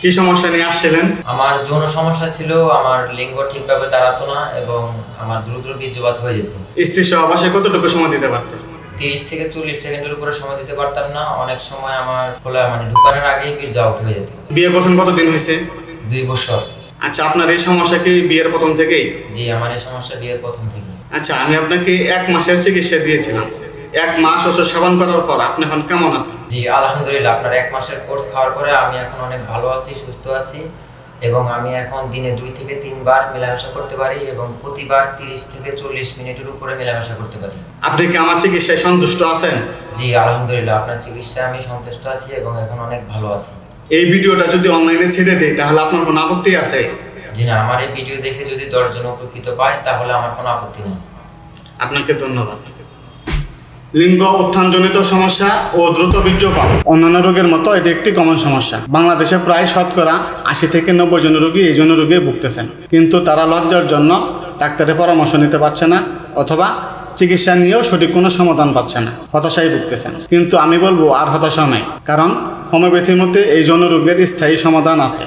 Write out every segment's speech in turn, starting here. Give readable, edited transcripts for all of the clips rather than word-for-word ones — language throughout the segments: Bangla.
কি সমস্যা নিয়ে আসছিলেন? আমার যৌন সমস্যা ছিল, আমার লিঙ্গ ঠিকভাবে দাঁড়াতো না এবং আমার দ্রুত বীর্যপাত হয়ে যেত। স্ত্রী সহবাসে কতটুকু সময় দিতে পারতেন? 30 থেকে 40 সেকেন্ডের উপরে সময় দিতে পারতাম না। অনেক সময় আমার খোলা ঢুকানোর আগেই বীর্য আউট হয়ে যেত। বিয়ে করছেন কতদিন হয়েছে? 2 বছর। আচ্ছা, আপনার এই সমস্যা কি বিয়ের প্রথম থেকেই? জি, আমার এই সমস্যা বিয়ের প্রথম থেকেই। আচ্ছা, আমি আপনাকে 1 মাসের চিকিৎসা দিয়েছিলাম। 1 মাস ওষুধ সেবন করার পর আপনি এখন কেমন আছেন? জি, আলহামদুলিল্লাহ। আপনার 1 মাসের কোর্স খাওয়ার পরে আমি এখন অনেক ভালো আছি, সুস্থ আছি এবং আমি এখন দিনে 2 থেকে 3 বার মেলামেশা করতে পারি এবং প্রতিবার 30 থেকে 40 মিনিটের উপরে মেলামেশা করতে পারি। আপনি কি আমার চিকিৎসায় সন্তুষ্ট আছেন? জি, আলহামদুলিল্লাহ। আপনার চিকিৎসায় আমি সন্তুষ্ট আছি এবং এখন অনেক ভালো আছি। এই ভিডিওটা যদি অনলাইনে ছেড়ে দেই তাহলে আপনার কোনো আপত্তি আছে? জি না, আমার এই ভিডিও দেখে যদি 10 জন উপকৃত পায় তাহলে আমার কোনো আপত্তি নেই। আপনাকে ধন্যবাদ। লিঙ্গ উত্থানজনিত সমস্যা ও দ্রুত বীর্যপাত অন্যান্য রোগের মতো এটি একটি কমন সমস্যা। বাংলাদেশে প্রায় শতকরা 80 থেকে 90 জন রোগী এই জন্য রোগে ভুগতেছেন, কিন্তু তারা লজ্জার জন্য ডাক্তারের পরামর্শ নিতে পারছে না অথবা চিকিৎসা নিয়েও সঠিক কোনো সমাধান পাচ্ছে না, হতাশায় ভুগতেছেন। কিন্তু আমি বলবো আর হতাশা নয়, কারণ হোমিওপ্যাথির মধ্যে এই জন্য রোগের স্থায়ী সমাধান আছে।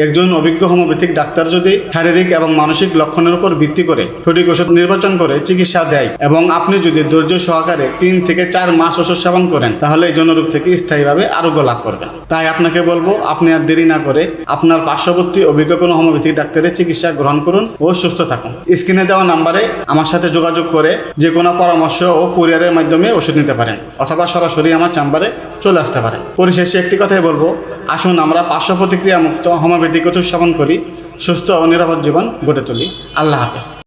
একজন অভিজ্ঞ হোমিওপ্যাথিক ডাক্তার যদি শারীরিক এবং মানসিক লক্ষণের উপর ভিত্তি করে সঠিক ওষুধ নির্বাচন করে চিকিৎসা দেয় এবং আপনি যদি ধৈর্য সহকারে 3 থেকে 4 মাস ওষুধ সেবন করেন তাহলে এই জন্য রোগ থেকে স্থায়ীভাবে আরোগ্য লাভ করবেন। তাই আপনাকে বলবো, আপনি আর দেরি না করে আপনার পার্শ্ববর্তী অভিজ্ঞ কোনো হোমিওপ্যাথিক ডাক্তারের চিকিৎসা গ্রহণ করুন ও সুস্থ থাকুন। স্ক্রিনে দেওয়া নাম্বারে আমার সাথে যোগাযোগ করে যে কোনো পরামর্শ ও কুরিয়ারের মাধ্যমে ওষুধ নিতে পারেন অথবা সরাসরি আমার চেম্বারে চলে আসতে পারেন। পরিশেষে একটি কথাই বলবো, আসুন আমরা পার্শ্ব প্রতিক্রিয়া মুক্ত হোমিওপ্যাথিক ওষুধ সেবন করি, সুস্থ ও নিরাপদ জীবন গড়ে তুলি। আল্লাহ হাফেজ।